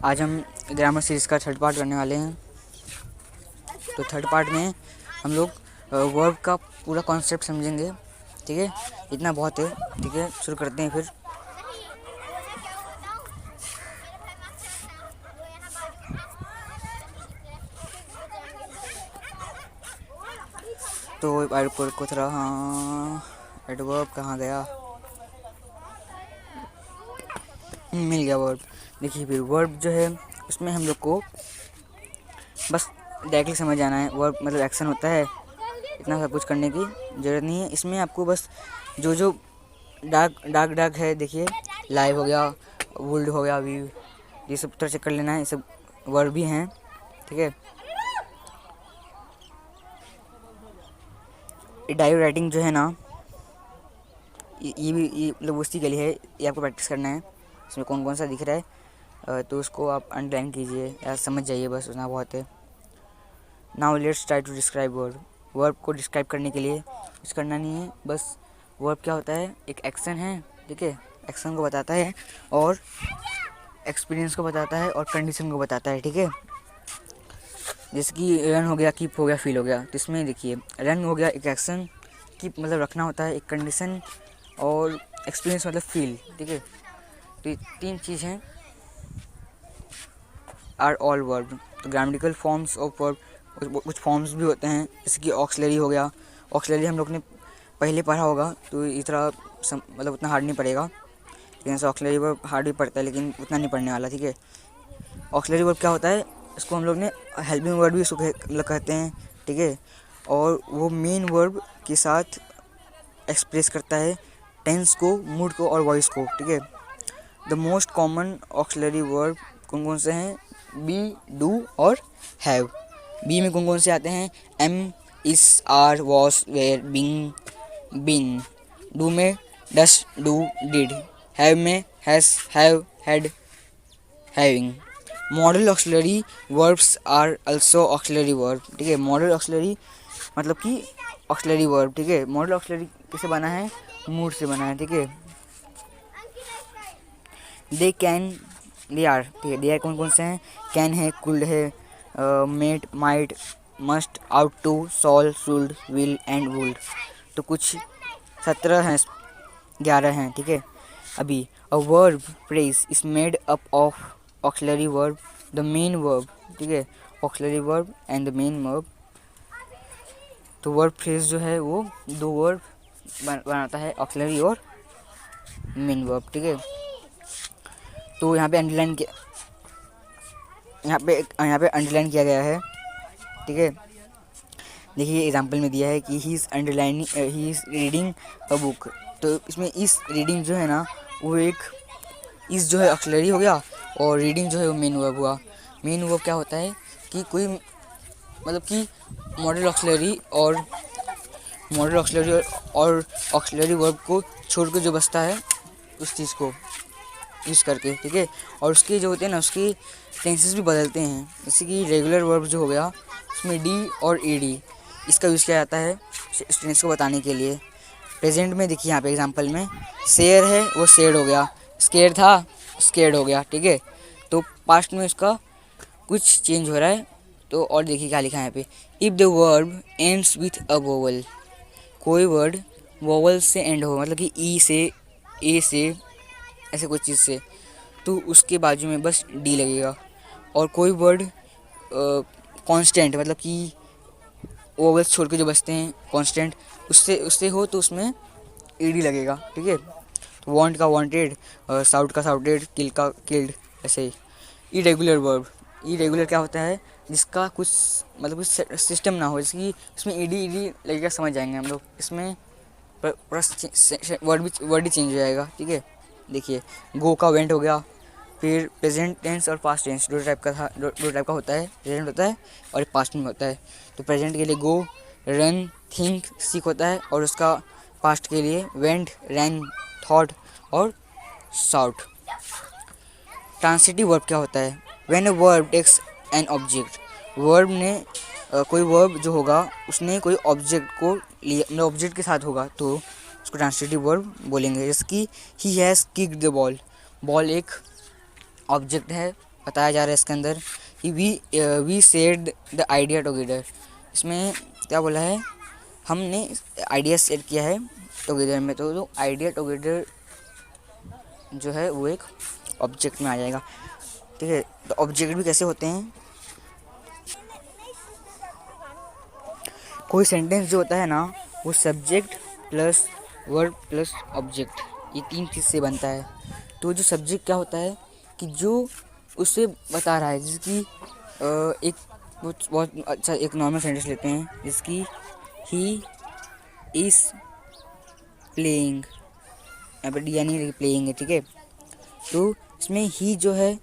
आज हम grammar series का थर्ड पार्ट करने वाले हैं। तो थर्ड पार्ट में हम लोग वर्ब का पूरा कॉन्सेप्ट समझेंगे। ठीक है, इतना बहुत है। ठीक है, शुरू करते हैं फिर। तो एडवर्ब को थोड़ा, हाँ एडवर्ब कहाँ गया, मिल गया वर्ब। देखिए फिर वर्ब जो है उसमें हम लोग को बस डायरेक्टली समझ आना है। वर्ब मतलब एक्शन होता है, इतना सब कुछ करने की ज़रूरत नहीं है। इसमें आपको बस जो जो डार्क है, देखिए लाइव हो गया, वुल्ड हो गया, वी, ये सब तरह चेक कर लेना है। ये सब वर्ब भी हैं। ठीक है, डायरी राइटिंग जो है ना, ये भी ये मतलब उसी के लिए है। ये आपको प्रैक्टिस करना है। इसमें कौन कौन सा दिख रहा है तो उसको आप अंडरलाइन कीजिए या समझ जाइए, बस उतना बहुत है। Now let's try to describe verb. Verb को डिस्क्राइब करने के लिए कुछ करना नहीं है, बस वर्ब क्या होता है, एक एक्शन है। ठीक है, एक्शन को बताता है और एक्सपीरियंस को बताता है और कंडीशन को बताता है। ठीक है, जैसे कि रन हो गया, कीप हो गया, फील हो गया। तो इसमें देखिए रन हो गया एक एक्शन, कीप मतलब रखना होता है एक कंडीशन, और एक्सपीरियंस मतलब फील। ठीक है, तो ये तीन चीज़ हैं आर ऑल वर्ब। तो ग्रामेटिकल फॉर्म्स ऑफ वर्ब, कुछ फॉर्म्स भी होते हैं, जैसे कि ऑक्सिलरी हो गया। ऑक्सिलरी हम लोग ने पहले पढ़ा होगा, तो इस तरह मतलब उतना हार्ड नहीं पड़ेगा। लेकिन ऐसा ऑक्सिलरी वर्ब हार्ड भी पड़ता है, लेकिन उतना नहीं पढ़ने वाला। ठीक है, ऑक्सिलरी वर्ब क्या होता है, इसको हम लोग ने हेल्पिंग वर्ब भी इसको कहते हैं। ठीक है, और वो मेन वर्ब के साथ एक्सप्रेस करता है टेंस को, मूड को और वॉइस को। ठीक है, the most common auxiliary verb कौन कौन से हैं, बी, डू और हैव। बी में कौन कौन से आते हैं, am, is, are, was, were, being, been. Do में डस, डू, डिड। हैव में has, have, had, having. Modal auxiliary verbs are also auxiliary verb. ठीक है, मॉडल ऑक्सिलरी मतलब कि ऑक्सिलरी वर्ब। ठीक है, मॉडल ऑक्सिलरी किससे बना है, मूड से बना है। ठीक है, दे कैन, दे आर। ठीक है, दे आर कौन कौन से हैं, कैन है, कुल्ड है, may, might, must, ought to, shall, should, will and would. तो कुछ 17 हैं, 11 हैं। ठीक है, अभी a verb phrase is made up of auxiliary verb, the main verb. ठीक है, auxiliary verb and the main verb. तो वर्ब फ्रेज जो है वो दो वर्ब बनाता है, ऑक्सिलरी और मेन वर्ब। ठीक है, तो यहाँ पे अंडरलाइन किया, यहाँ पे अंडरलाइन किया गया है। ठीक है, देखिए एग्जांपल में दिया है कि he is underlining, he is reading a book. तो इसमें इस रीडिंग जो है ना, वो एक इस जो है ऑक्सिलरी हो गया, और रीडिंग जो है वो मेन वर्ब हुआ। मेन वर्ब क्या होता है कि कोई मतलब कि मॉडल ऑक्सिलरी और ऑक्सिलरी वर्ब को छोड़ के जो बचता है उस चीज़ को यूज़ करके। ठीक है, और उसके जो होते हैं ना, उसकी टेंसेस भी बदलते हैं। जैसे कि रेगुलर वर्ब जो हो गया, उसमें डी और ई डी इसका यूज़ किया जाता है टेंस को बताने के लिए। प्रेजेंट में देखिए यहाँ पे एग्जांपल में शेयर है, वो शेयर्ड हो गया, स्केयर था, स्केयर्ड हो गया। ठीक है, तो पास्ट में उसका कुछ चेंज हो रहा है। तो और देखिए क्या लिखा है यहाँ पे, if the verb ends with a vowel. कोई वर्ड वोवल से एंड हो, मतलब कि ई से, ए से, ऐसे कोई चीज़ से, तो उसके बाजू में बस डी लगेगा। और कोई वर्ड कांस्टेंट मतलब कि वोवल्स छोड़ के जो बचते हैं कांस्टेंट, उससे उससे हो तो उसमें ईडी लगेगा। ठीक है, तो वांट का वांटेड, साउट का साउटेड, किल का किल्ड, ऐसे ही। इरेगुलर वर्ब, इरेगुलर क्या होता है, जिसका कुछ मतलब कुछ सिस्टम ना हो, जैसे कि इसमें ईडी ईडी लगेगा, समझ जाएंगे हम लोग। इसमें वर्ड ही चेंज हो जाएगा। ठीक है, देखिए गो का वेंट हो गया। फिर प्रेजेंट टेंस और पास्ट टेंस दो टाइप का था, दो टाइप का होता है, प्रेजेंट होता है और पास्ट में होता है। तो प्रेजेंट के लिए गो, रन, थिंक, सीख होता है, और उसका पास्ट के लिए वेंट, रैन, थॉट और शाउट। ट्रांसिटिव वर्ब क्या होता है, when a verb takes an object. Verb ने कोई वर्ब जो होगा उसने कोई ऑब्जेक्ट को लिया, मतलब ऑब्जेक्ट के साथ होगा, तो उसको ट्रांसिटिव वर्ब बोलेंगे। जैसे कि he has kicked the ball, ball एक ऑब्जेक्ट है, बताया जा रहा है इसके अंदर कि we shared the idea together. इसमें क्या बोला है, हमने आइडिया शेयर किया है टुगेदर में, तो जो आइडिया टुगेदर जो है वो एक ऑब्जेक्ट में आ जाएगा, ठीक है। तो ऑब्जेक्ट भी कैसे होते हैं, कोई सेंटेंस जो होता है ना वो subject plus verb plus object, ये 3 चीज़ से बनता है। तो जो सब्जेक्ट क्या होता है कि जो उसे बता रहा है, जिसकी एक बहुत अच्छा एक नॉर्मल सेंटेंस लेते हैं जिसकी ही इज़ प्लेइंग, यहाँ पर डी यानी प्लेइंग है, ठीक है। तो इसमें ही जो है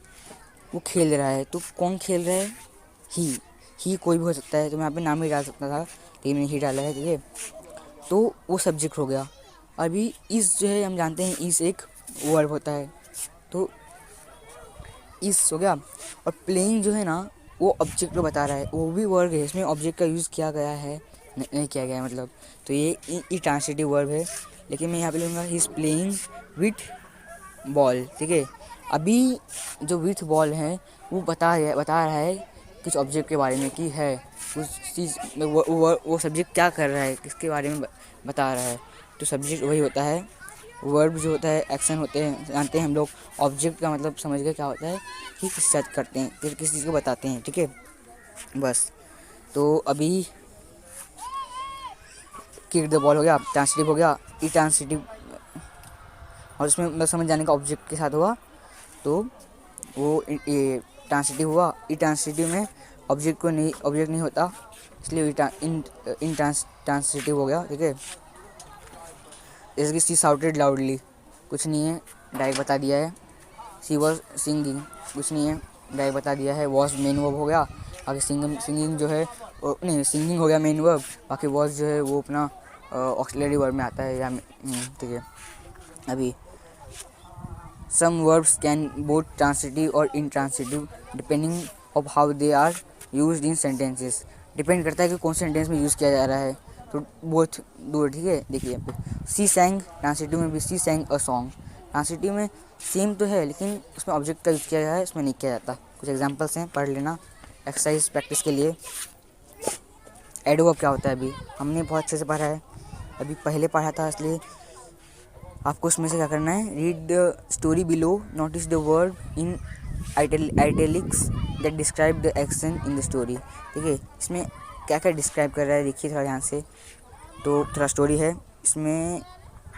वो खेल रहा है, तो कौन खेल रहा है, ही कोई भी हो सकता है, तो मैं यहाँ पे नाम ही डाल सकता था लेकिन मैंने ही डाला है, ठीक है। तो वो सब्जेक्ट हो गया। अभी इस जो है हम जानते हैं इस एक वर्ब होता है, तो इस हो गया। और प्लेइंग जो है ना वो ऑब्जेक्ट को बता रहा है, वो भी वर्ब है, इसमें ऑब्जेक्ट का यूज़ किया गया है नहीं किया गया है मतलब, तो ये ट्रांसिटिव वर्ब है। लेकिन मैं यहाँ पे लूँगा he is playing with ball, ठीक है। अभी जो विथ बॉल है वो बता रहा है कुछ ऑब्जेक्ट के बारे में कि है उस चीज़ में वो सब्जेक्ट क्या कर रहा है, किसके बारे में बता रहा है। तो सब्जेक्ट वही होता है, वर्ब जो होता है एक्शन होते हैं, जानते हैं हम लोग। ऑब्जेक्ट का मतलब समझ गए क्या होता है कि किस चीज़ करते हैं, फिर किस चीज़ को बताते हैं, ठीक है बस। तो अभी किक द बॉल हो गया, ट्रांसिटिव हो गया, ई ट्रांसिटिव, और उसमें मतलब समझ जाने का ऑब्जेक्ट के साथ हुआ तो वो ये ट्रांसिटिव हुआ। ई ट्रांसिटिव में ऑब्जेक्ट नहीं होता, इसलिए इन ट्रांसिटिव हो गया, ठीक है। जैसे कि सी साउटेड लाउडली, कुछ नहीं है, डायरेक्ट बता दिया है। सी वॉज सिंगिंग, कुछ नहीं है, डायरेक्ट बता दिया है। वॉज मेन वर्ब हो गया, बाकी सिंगिंग जो है नहीं, सिंगिंग हो गया मेन वर्ब, बाकी वॉज जो है वो अपना ऑक्सिलरी वर्ब में आता है या ठीक है। अभी some verbs can both transitive और intransitive depending of how they are used in sentences. Depend करता है कि कौन से सेंटेंस में यूज़ किया जा रहा है, तो बोथ दो, ठीक है। देखिए यहाँ पे सी सैंग, ट्रांसिटिव में भी सी सैंग अ सॉन्ग, ट्रांसिटिव में सेम तो है लेकिन उसमें ऑब्जेक्ट का यूज़ किया गया है, उसमें नहीं किया जाता। कुछ एग्जांपल्स हैं, पढ़ लेना एक्सरसाइज प्रैक्टिस के लिए। एडवर्ब क्या होता है अभी हमने बहुत अच्छे से पढ़ा है, अभी पहले पढ़ा था, इसलिए आपको उसमें से क्या करना है, read the story below, notice the word in आइटैलिक्स that describe the action in the story, ठीक है। इसमें क्या क्या डिस्क्राइब कर रहा है देखिए थोड़ा ध्यान से। तो थोड़ा स्टोरी है, इसमें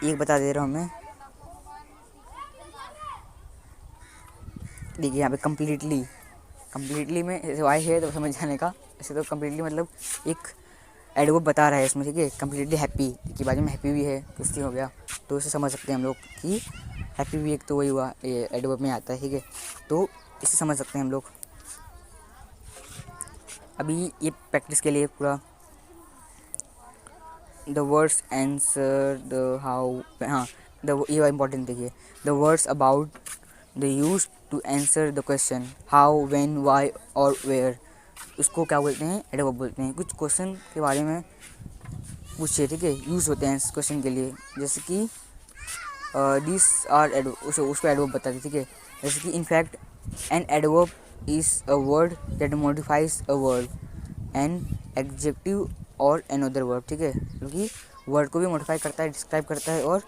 एक बता दे रहा हूँ मैं, देखिए यहाँ पे कम्प्लीटली में वाई है तो समझ जाने का। ऐसे तो कम्प्लीटली मतलब एक एडवर्ब बता रहा है इसमें, ठीक है। कम्प्लीटली हैप्पी की बाजू में हैप्पी भी है, कुछ हो गया, तो इसे समझ सकते हैं हम लोग कि हैप्पी भी एक तो वही हुआ, ये एडवर्ब में आता है, ठीक है। तो इसे समझ सकते हैं हम लोग। अभी ये प्रैक्टिस के लिए पूरा the words answer the how, हाँ ये इंपॉर्टेंट देखिए, the words about the use to answer the question how when why और वेयर, उसको क्या बोलते हैं, एडवर्ब बोलते हैं। कुछ क्वेश्चन के बारे में पूछिए, ठीक है, यूज़ होते हैं इस क्वेश्चन के लिए, जैसे कि दिस आर उसको एडवर्ब बता दी, ठीक है। जैसे कि in fact an adverb is a word that modifies a verb an adjective और अनदर वर्ब, ठीक है, क्योंकि वर्ड को भी मॉडिफाई करता है, डिस्क्राइब करता है, और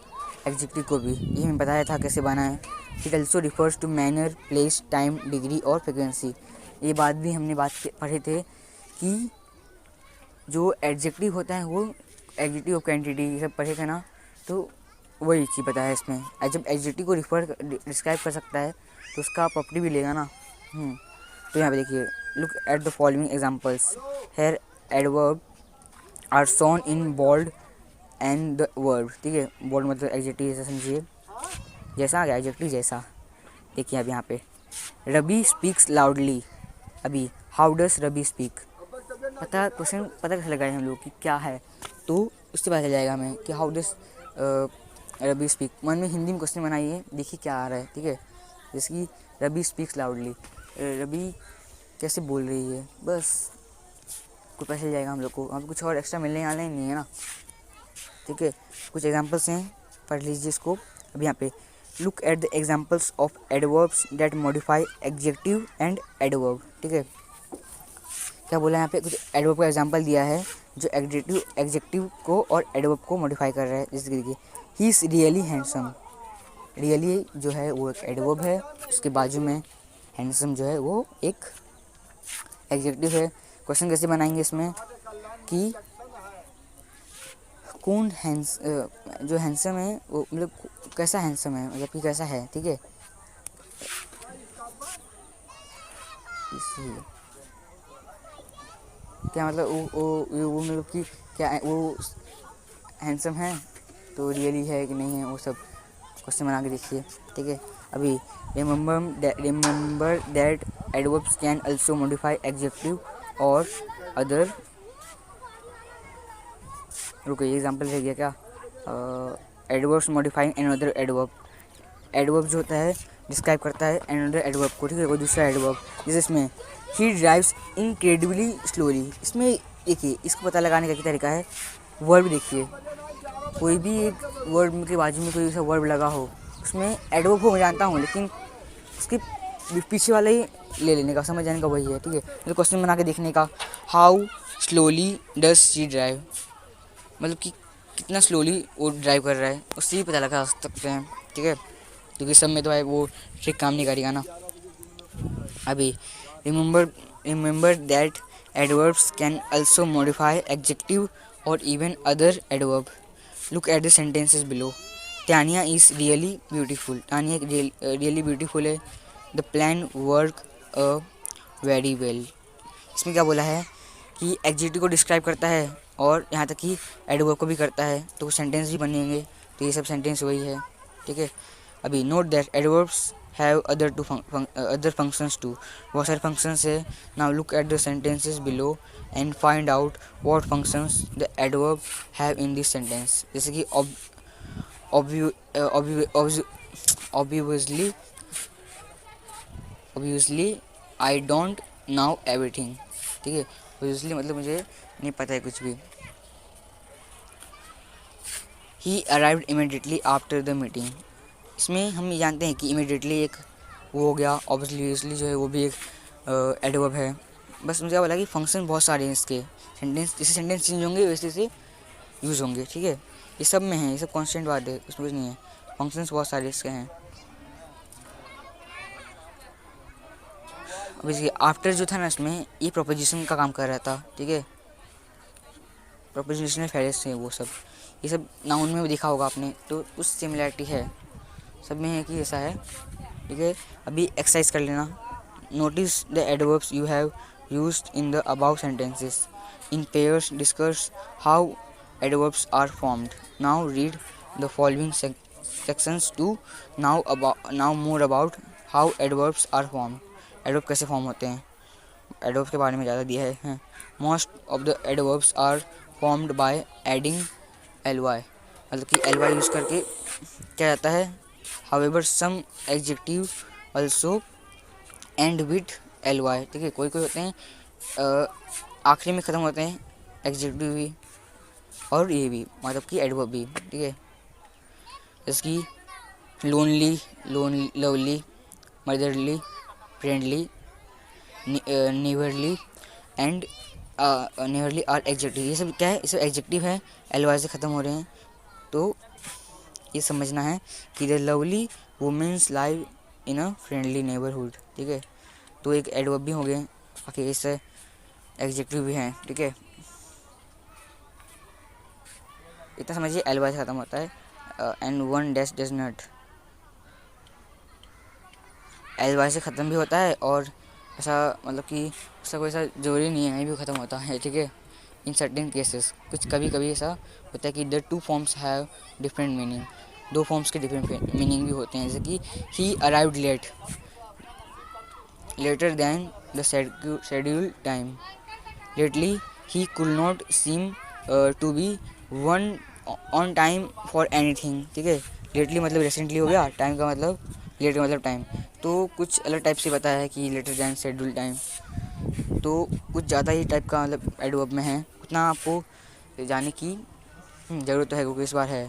एडजेक्टिव को भी। ये मैं बताया था कैसे बना है। It also refers to manner, place, time, degree और फ्रिक्वेंसी। ये बात भी हमने पढ़े थे कि जो एडजेक्टिव होता है वो एडजेक्टिव ऑफ क्वांटिटी ये सब पढ़े थे ना, तो वही चीज़ बताया है इसमें। जब एडजेक्टिव को डिस्क्राइब कर सकता है तो उसका प्रॉपर्टी भी लेगा ना। तो यहाँ पे देखिए, look at the following examples, here adverb are shown in bold and the verb, ठीक है। बोल्ड मतलब एडजेक्टिव जैसा समझिए, जैसा आ गया एडजेक्टिव जैसा। देखिए अब यहाँ पे रबी स्पीक्स लाउडली, अभी how does rabi speak, question पता कैसे लगाए हम लोग कि क्या है, तो उससे पता चल जाएगा हमें कि हाउ डस रबी स्पीक। मन में हिंदी में क्वेश्चन बनाइए, देखिए क्या आ रहा है, ठीक है। जैसे कि रबी स्पीक्स लाउडली, रबी कैसे बोल रही है, बस कुछ पता चल जाएगा हम लोग को। हम कुछ और एक्स्ट्रा मिलने वाला ही नहीं है ना, ठीक है। कुछ एग्जांपल्स हैं, पढ़ लीजिए इसको। अब यहाँ पे look at the examples of adverbs that modify adjective and adverb. ठीक है, क्या बोला है यहाँ पे, कुछ एडवर्ब का एग्जांपल दिया है जो एडजेक्टिव को और एडवर्ब को मॉडिफाई कर रहा है। जैसे कि देखिए, he is really handsome. Really जो है वो एक एडवर्ब है, उसके बाजू में हैंडसम जो है वो एक एडजेक्टिव है। क्वेश्चन कैसे बनाएंगे इसमें कि कौन जो हैंडसम है वो मतलब कैसा हैंडसम है, मतलब कि कैसा है। ठीक है, इसलिए क्या मतलब वो मतलब कि क्या वो हैंडसम है तो रियली है कि नहीं है, वो सब क्वेश्चन बना के देखिए। ठीक है, अभी remember that adverbs can also modify adjective और अदर। रुको, ये एग्जांपल रह गया क्या, adverbs modifying another adverb. Adverb जो होता है डिस्क्राइब करता है अनदर एडवर्ब को। ठीक है, कोई दूसरा एडवर्ब, जैसे इसमें ही ड्राइव्स इनक्रेडिबली स्लोली। इसमें देखिए, इसको पता लगाने का क्या तरीका है, वर्ब देखिए, कोई भी एक वर्ड के बाजू में कोई ऐसा वर्ब लगा हो, उसमें एडवर्ब हो मैं जानता हूँ, लेकिन उसके पीछे वाला ही ले लेने का, समझ जाने का वही है। ठीक है, तो क्वेश्चन बना के देखने का, how slowly does she drive, मतलब कि कितना स्लोली वो ड्राइव कर रहा है, उससे ही पता लगा सकते हैं। ठीक है, क्योंकि सब में तो है वो ट्रिक काम नहीं करेगा ना। अभी remember that adverbs can also modify adjective और even other adverb. Look at the sentences below. Tania is really beautiful. Tania really beautiful है। The plan work very well. इसमें क्या बोला है कि एडजेक्टिव को डिस्क्राइब करता है और यहाँ तक कि एडवर्ब को भी करता है, तो सेंटेंस भी बनेंगे, तो ये सब सेंटेंस वही है। ठीक है, अभी note that adverbs have other functions too. बहुत सारे फंक्शंस है। Now look at the sentences below and find out what functions the adverb have in this sentence. जैसे कि obviously I don't know everything. ठीक है, ऑब्वियसली मतलब मुझे नहीं पता है कुछ भी। ही arrived immediately after the meeting. इसमें हम ये जानते हैं कि इमीडिएटली एक वो हो गया, ऑब्वियसली जो है वो भी एक एडवर्ब है। बस मुझे क्या बोला कि फंक्शन बहुत सारे हैं इसके, सेंटेंस जैसे सेंटेंस चेंज होंगे वैसे वैसे यूज़ होंगे। ठीक है, ये सब में है, ये सब कॉन्स्टेंट बात है, उसमें कुछ नहीं है, फंक्शंस बहुत सारे इसके हैं। अब इसके आफ्टर जो था ना, इसमें ये प्रोपोजिशन का काम कर रहा था। ठीक है, प्रोपोजिशनल फ्रेजेस हैं वो सब, ये सब नाउन में भी देखा होगा आपने, तो कुछ सिमिलरिटी है सब में है कि ऐसा है। ठीक है, अभी एक्सरसाइज कर लेना। Notice the adverbs you have used in the above sentences in pairs. Discuss how adverbs are formed. Now read the following sections to know more about how adverbs are formed. Adverb कैसे form होते हैं, adverb के बारे में ज़्यादा दिया है। Most of the adverbs are formed by adding ly, मतलब कि ly यूज़ करके क्या जाता है। However some adjective also end with ly। ठीक है, कोई कोई होते हैं आखिरी में ख़त्म होते हैं, एडजेक्टिव भी और ये भी, मतलब कि एडवर्ब भी। ठीक है, जैसे कि lonely, lovely, motherly, friendly, neighbourly and neighbourly are adjective. ये सब क्या है, ये सब एडजेक्टिव है, ly से ख़त्म हो रहे हैं। तो ये समझना है कि the lovely womens live in a friendly neighbourhood. ठीक है, तो एक एडवर्ब भी हो गए, बाकी इससे एडजेक्टिव भी हैं। ठीक है, इतना समझिए, ly से ख़त्म होता है। And one dash does not, ly से ख़त्म भी होता है, और ऐसा मतलब कि उसका कोई ऐसा जरूरी नहीं है, ये भी ख़त्म होता है। ठीक है, इन सर्टेन केसेस, कुछ कभी कभी ऐसा होता है कि the two forms have different meaning. दो फॉर्म्स के डिफरेंट मीनिंग भी होते हैं, जैसे कि he arrived late, later than the schedule time. Lately he could not seem to be one on time for anything. ठीक है, लेटली मतलब रिसेंटली हो गया, टाइम का मतलब लेट का मतलब टाइम, तो कुछ अलग टाइप से बताया है कि लेटर दैन शेड्यूल टाइम, तो कुछ ज़्यादा ही टाइप का मतलब एडवर्ब में है। उतना आपको जाने की ज़रूरत तो है, क्योंकि इस बार है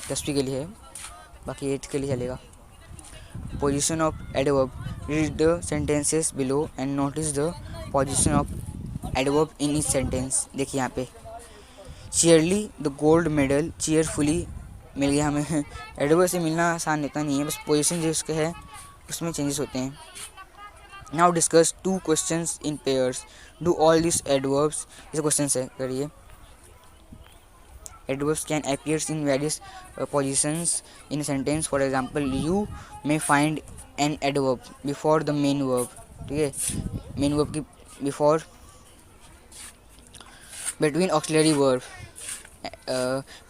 10वीं के लिए। बाकी 8 के लिए चलेगा। Position of adverb, read the sentences below and notice the position of adverb in each sentence. देखिए यहाँ पे चीयरली द गोल्ड मेडल, चीयरफुली मिल गया हमें। एडवर्ब से मिलना आसान इतना नहीं है, बस पोजीशन जो उसके है उसमें चेंजेस होते हैं। Now discuss 2 questions in pairs, do all this adverbs, ऐसे क्वेश्चन है करिए। Adverbs can appear in various positions in a sentence. For example, you may find an adverb before the main verb, ठीक है, main verb की before, between auxiliary verb,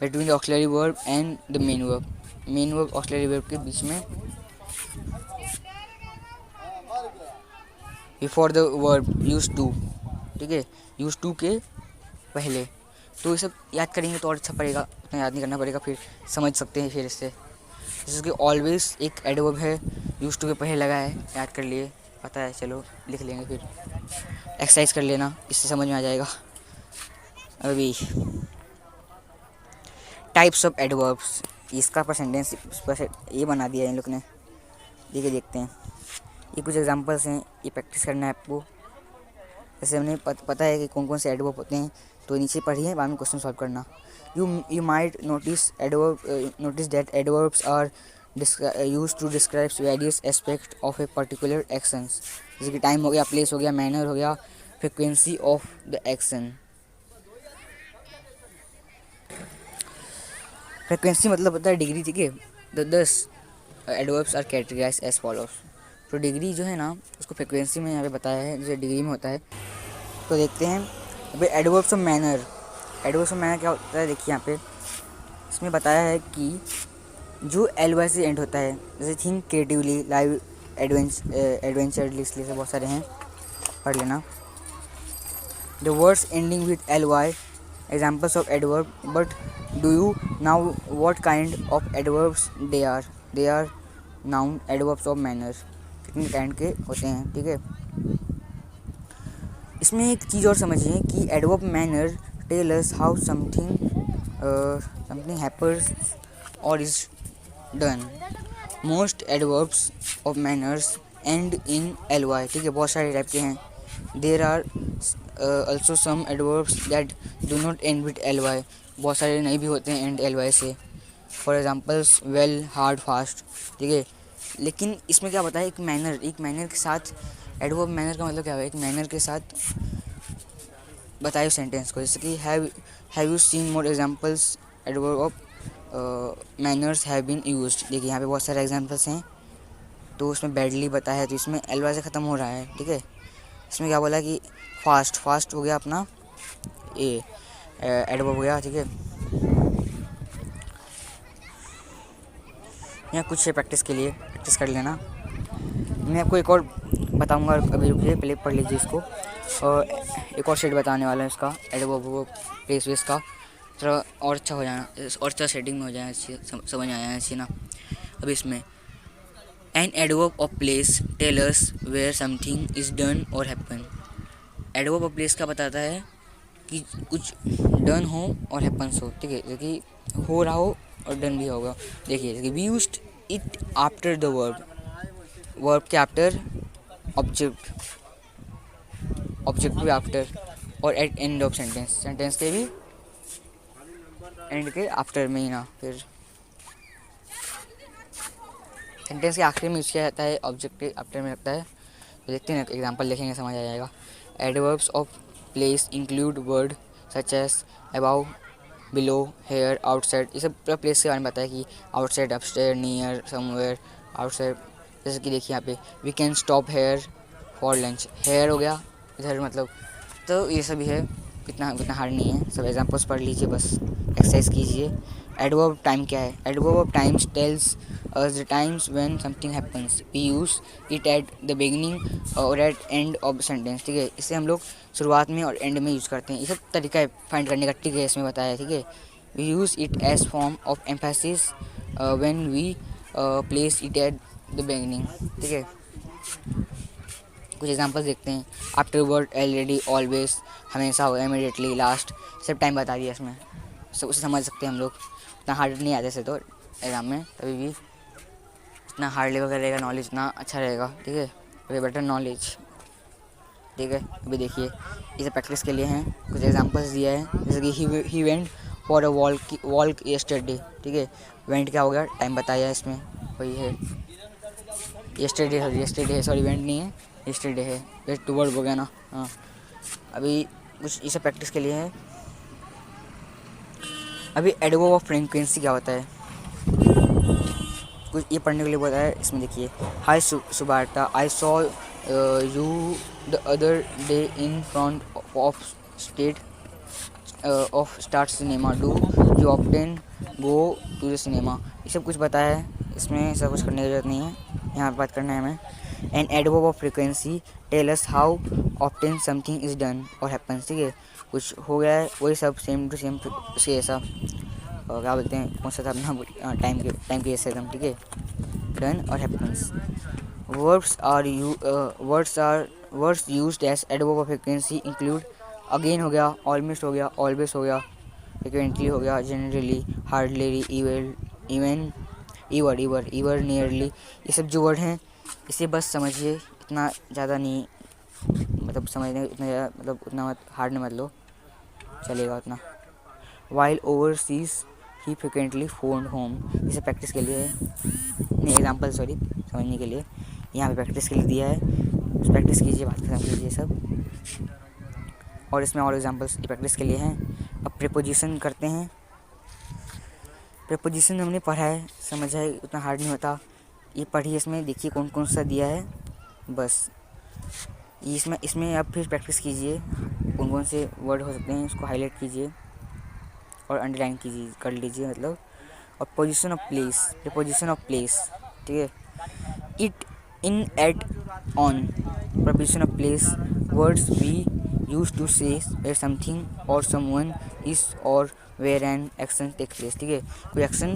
between the auxiliary verb and the main verb, main verb auxiliary verb के बीच में, before the verb used to, ठीक है, used to के पहले। तो ये सब याद करेंगे तो और अच्छा पड़ेगा, उतना याद नहीं करना पड़ेगा, फिर समझ सकते हैं फिर इससे। जैसे कि ऑलवेज एक एडवर्ब है, यूज टू के पहले लगा है, याद कर लिए, पता है, चलो लिख लेंगे, फिर एक्सरसाइज कर लेना, इससे समझ में आ जाएगा। अभी टाइप्स ऑफ एडवर्ब्स, इसका पर सेंटेंस ये बना दिया है इन लोग ने, देखते हैं। ये कुछ एग्जांपल्स हैं, ये प्रैक्टिस करना है आपको। जैसे हमने पता है कि कौन कौन से एडवर्ब होते हैं, तो नीचे पढ़िए, बाद में क्वेश्चन सॉल्व करना। You might notice that adverbs are used to describe various aspect of a particular actions. जैसे कि टाइम हो गया, प्लेस हो गया, मैनर हो गया, frequency of the action. Frequency मतलब होता है डिग्री, ठीक है। The 10 adverbs are categorized as follows. तो डिग्री जो है ना, उसको फ्रिक्वेंसी में यहाँ पे बताया है, जैसे डिग्री में होता है। तो देखते हैं अभी adverbs of manner. Adverbs of manner क्या होता है, देखिए यहाँ पे इसमें बताया है कि जो एल से एंड होता है, जैसे थिंक क्रिएटिवली, लाइव, एडवेंचरली, इसलिए से बहुत सारे हैं, पढ़ लेना। The words ending with LY, examples of adverb. But do you know what kind of adverbs they are? They are known adverbs of manner. कितने काइंड के होते हैं, ठीक है। इसमें एक चीज़ और समझिए कि adverb manner tell us how something happens और is done. Most adverbs of manners end in LY, ठीक है, बहुत सारे टाइप के हैं। There are also some adverbs that do not end with LY, बहुत सारे नहीं भी होते हैं एंड LY से। For examples well, hard, fast, ठीक है। लेकिन इसमें क्या बताया, एक मैनर के साथ, एडवर्ब मैनर का मतलब क्या है, एक मैनर के साथ बताए सेंटेंस को। जैसे कि have you seen more examples adverb of manners have been used. देखिए यहाँ पे बहुत सारे एग्जांपल्स हैं। तो उसमें बैडली बताया है, तो इसमें LY से ख़त्म हो रहा है, ठीक है। इसमें क्या बोला कि फास्ट हो गया अपना, ये एडवर्ब हो गया, ठीक है। यहाँ कुछ है प्रैक्टिस के लिए, प्रैक्टिस कर लेना। मैं आपको एक और बताऊंगा, अभी रुकिए, पहले पढ़ लीजिए इसको। और एक और शेड बताने वाला है इसका, एडवर्ब वो प्लेस वेस का, थोड़ा और अच्छा हो जाना, और अच्छा सेटिंग में हो जाए, समझ में आया अच्छी ना। अब इसमें an adverb of place tell us where something is done और हैपन। एडवर्ब ऑफ प्लेस का बताता है कि कुछ डन हो और हैपन्स हो, ठीक है, जैसे कि हो रहा हो और डन भी होगा। देखिए जैसे we used it after the verb, verb के आफ्टर, ऑब्जेक्ट भी आफ्टर, और एट एंड ऑफ सेंटेंस के भी एंड के आफ्टर में ही ना, फिर सेंटेंस के आखिरी में यूज किया जाता है, ऑब्जेक्ट के आफ्टर में लगता है। तो देखते हैं, एग्जांपल देखेंगे समझ आ जाएगा। Adverbs of place include word such as above, below, here, outside. ये सब पूरा प्लेस के बारे में बताया कि outside, upstair, near, somewhere, outside. जैसे कि देखिए यहाँ पे we can stop here for lunch, here हो गया इधर मतलब। तो ये सब भी है, इतना हार्ड नहीं है, सब एग्जांपल्स पढ़ लीजिए, बस एक्सरसाइज कीजिए। एडवर्ब टाइम क्या है? Adverb of times tells us the times when something happens, we use it at the beginning और एट एंड ऑफ सेंटेंस, ठीक है। इसे हम लोग शुरुआत में और एंड में यूज़ करते हैं। ये सब तरीका है फाइंड करने का, ठीक है, इसमें बताया है, ठीक है। We use it as form of emphasis when we place it at the beginning, ठीक है। कुछ एग्जांपल्स देखते हैं। आफ्टर वर्ड, ऑलरेडी, ऑलवेज, हमेशा हो, इमीडिएटली, लास्ट, सब टाइम बता दिया इसमें, सब उसे समझ सकते हैं हम लोग, उतना हार्ड नहीं आता ऐसे तो। एग्ज़ाम में, तभी भी इतना हार्ड लेवल का रहेगा नॉलेज, इतना अच्छा रहेगा, ठीक है, वे बेटर नॉलेज, ठीक है। अभी देखिए इसे प्रैक्टिस के लिए हैं, कुछ एग्जांपल्स दिया है, जैसे कि he went for a walk yesterday, ठीक है। वेंट क्या हो गया, टाइम बताया है इसमें, वही है यस्टरडे है, सॉरी वेंट नहीं है, यस्टरडे है, वेट टू वर्ड हो गया ना, हाँ। अभी कुछ इसे प्रैक्टिस के लिए है। अभी एडवर्ब ऑफ फ्रीक्वेंसी क्या होता है, कुछ ये पढ़ने के लिए बोला है। इसमें देखिए, hi Subrata, I saw you the other day in front of state of star cinema, do you often go to the cinema. ये सब कुछ बताया है, इसमें सब कुछ करने की जरूरत नहीं है, यहाँ पर बात करना है हमें। And adverb of frequency tell us how often something is done or happens, ठीक है, कुछ हो गया है वही सब सेम टू सेम उसके ऐसा, और क्या बोलते हैं कौन सा था अपना टाइम के जैसे एकदम, ठीक है, done or happens. Words used as adverb of frequency include again हो गया, ऑलमोस्ट हो गया, ऑलवेज हो गया, फ्रिक्वेंटली हो गया, जनरली, हार्डली, इवन, ईवर, नियरली। ये सब जो वर्ड हैं इसे बस समझिए, इतना ज़्यादा नहीं, मतलब समझने इतना ज़्यादा, मतलब उतना मत हार्ड नहीं मत लो, चलेगा उतना। वाइल ओवरसीज ही फ्रिक्वेंटली फोन होम, इसे प्रैक्टिस के लिए नहीं, एग्जाम्पल सॉरी, समझने के लिए यहाँ पे प्रैक्टिस के लिए दिया है, प्रैक्टिस कीजिए, बात खत्म कीजिए सब। और इसमें और एग्जांपल्स प्रैक्टिस के लिए हैं। अब प्रीपोजिशन करते हैं। प्रीपोजिशन हमने पढ़ा है, समझा है, उतना हार्ड नहीं होता, ये पढ़िए, इसमें देखिए कौन कौन सा दिया है, बस इसमें आप फिर प्रैक्टिस कीजिए, कौन कौन से वर्ड हो सकते हैं उसको हाईलाइट कीजिए और अंडरलाइन कीजिए, कर लीजिए मतलब। और position of place, preposition of place, ठीक है, it, in, at, on. Preposition of place, words we use to say where something or someone is or where an action takes place, ठीक है, कोई एक्शन,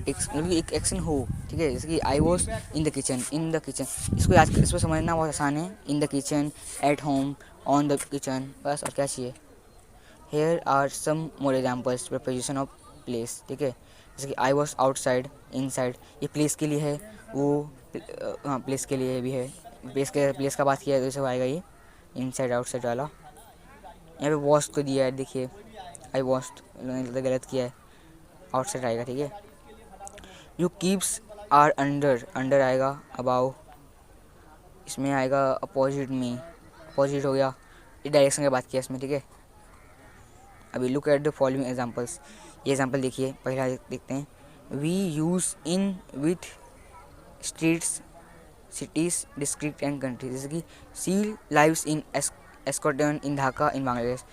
मतलब एक एक्शन हो, ठीक है, जैसे कि I was in the kitchen, इसको याद कर, इसको समझना बहुत आसान है, in the kitchen, at home, on the kitchen, बस, और क्या चाहिए। Here are some more examples preposition of place, ठीक है, जैसे कि आई वॉज आउटसाइड, इनसाइड, ये प्लेस के लिए है, वो हाँ प्लेस के लिए भी है, प्लेस का बात किया है तो सब आएगा ये इनसाइड आउटसाइड वाला। यहाँ पे वॉस्ट को दिया है, देखिए आई वॉस्ट गलत किया है, आउटसाइड आएगा, ठीक है। यू कीप्स आर अंडर आएगा, अबाउ, इसमें आएगा अपोजिट में, अपोजिट हो गया, ये डायरेक्शन की बात किया इसमें, ठीक है। अभी look at the following examples, ये एग्जांपल देखिए, पहला देखते हैं। We use in with streets, cities, district and country, जैसे कि she lives in Eskaton in Dhaka in Bangladesh,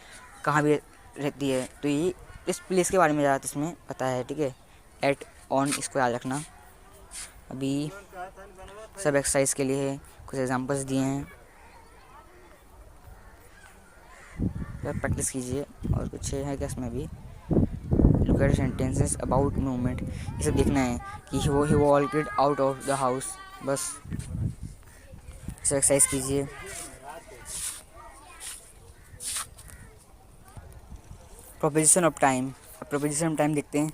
कहाँ भी रहती है, तो ये इस प्लेस के बारे में ज़्यादा इसमें पता है, ठीक है। एट, ऑन, इसको याद रखना। अभी सब एक्सरसाइज के लिए है, कुछ एग्जांपल्स दिए हैं, तो प्रैक्टिस कीजिए। और कुछ है क्या इसमें भी, look at sentences about movement, ये सब देखना है कि he vaulted out of the house, बस सब एक्सरसाइज कीजिए। Preposition of time, preposition of time देखते हैं।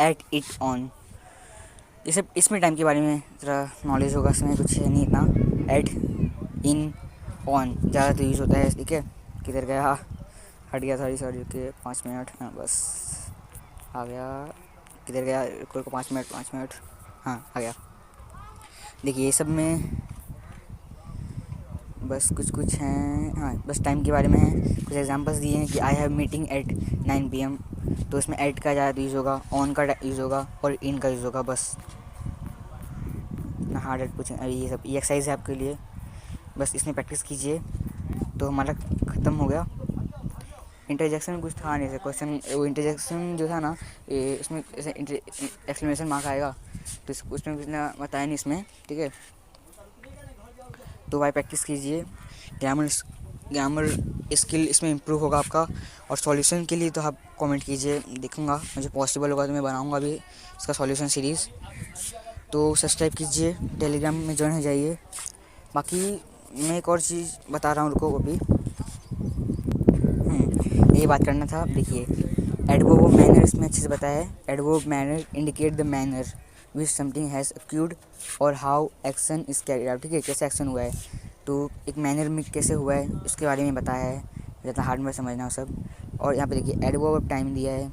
एट, इट, ऑन, ये सब इसमें टाइम के बारे में ज़रा नॉलेज होगा, इसमें कुछ है नहीं इतना। एट, इन, ऑन ज़्यादा तो यूज़ होता है, ठीक है। किधर गया, हाँ हट गया, सॉरी के 5 मिनट, हाँ बस आ गया, किधर गया, कोई को 5 मिनट, हाँ आ गया। देखिए ये सब में बस कुछ हैं, हाँ बस टाइम के बारे में है, कुछ एग्जांपल्स दिए हैं कि I have meeting at 9 PM, तो इसमें एट का ज़्यादा यूज़ होगा, ऑन का यूज़ होगा और इन का यूज़ होगा, बस ना हार्ड पूछें। अरे ये सब एक्सरसाइज है आपके लिए, बस इसमें प्रैक्टिस कीजिए तो हमारा ख़त्म हो गया। इंटरजेक्शन कुछ था नहीं, क्वेश्चन वो इंटरजेक्शन जो था ना, इसमें ऐसे एक्सक्लेमेशन मार्क आएगा, तो उसमें कुछ ना बताया नहीं इसमें, ठीक है। तो भाई प्रैक्टिस कीजिए, ग्रामर स्किल इसमें इम्प्रूव होगा आपका। और सॉल्यूशन के लिए तो आप कमेंट कीजिए, देखूंगा, मुझे पॉसिबल होगा तो मैं बनाऊंगा अभी इसका सॉल्यूशन सीरीज़। तो सब्सक्राइब कीजिए, टेलीग्राम में ज्वाइन हो जाइए। बाकी मैं एक और चीज़ बता रहा हूँ, रुको अभी, ये बात करना था। देखिए एडवर्ब ऑफ मैनर इसमें अच्छे से बताया है। Adverb of manner indicate the manner which something has occurred और how action is carried out, ठीक है, कैसे एक्शन हुआ है, तो एक मैनर में कैसे हुआ है उसके बारे में बताया है, ज़्यादा हार्ड में समझना हो सब। और यहाँ पे देखिए एडवर्ब ऑफ टाइम दिया है,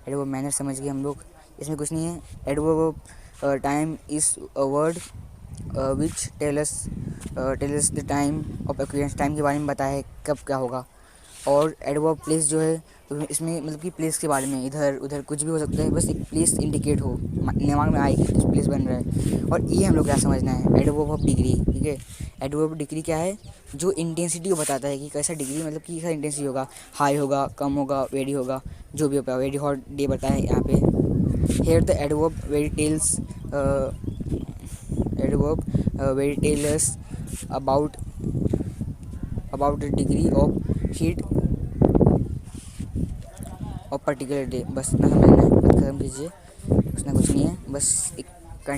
एडवर्ब ऑफ मैनर समझ गए हम लोग, इसमें कुछ नहीं है। Adverb of time is a word which tells the time of occurrence, time के बारे में बताया है कब क्या होगा। और एडवर्ब प्लेस जो है तो इसमें मतलब कि प्लेस के बारे में, इधर उधर कुछ भी हो सकता है, बस एक प्लेस इंडिकेट हो, दिमाग में आए कि कुछ प्लेस बन रहा है। और ये हम लोग क्या समझना है, एडवर्ब ऑफ डिग्री, ठीक है। एडवर्ब ऑफ डिग्री क्या है, जो इंटेंसिटी को बताता है कि कैसा डिग्री, मतलब कि कैसा इंटेंसिटी होगा, हाई होगा, कम होगा, वेरी होगा, जो भी होगा। वेरी हॉट डे बताया है यहाँ पे। Here the adverb very tells adverb very tells about the degree of heat or particular day, बस इतना समझना है, खत्म कीजिए, कुछ ना कुछ नहीं है, बस एक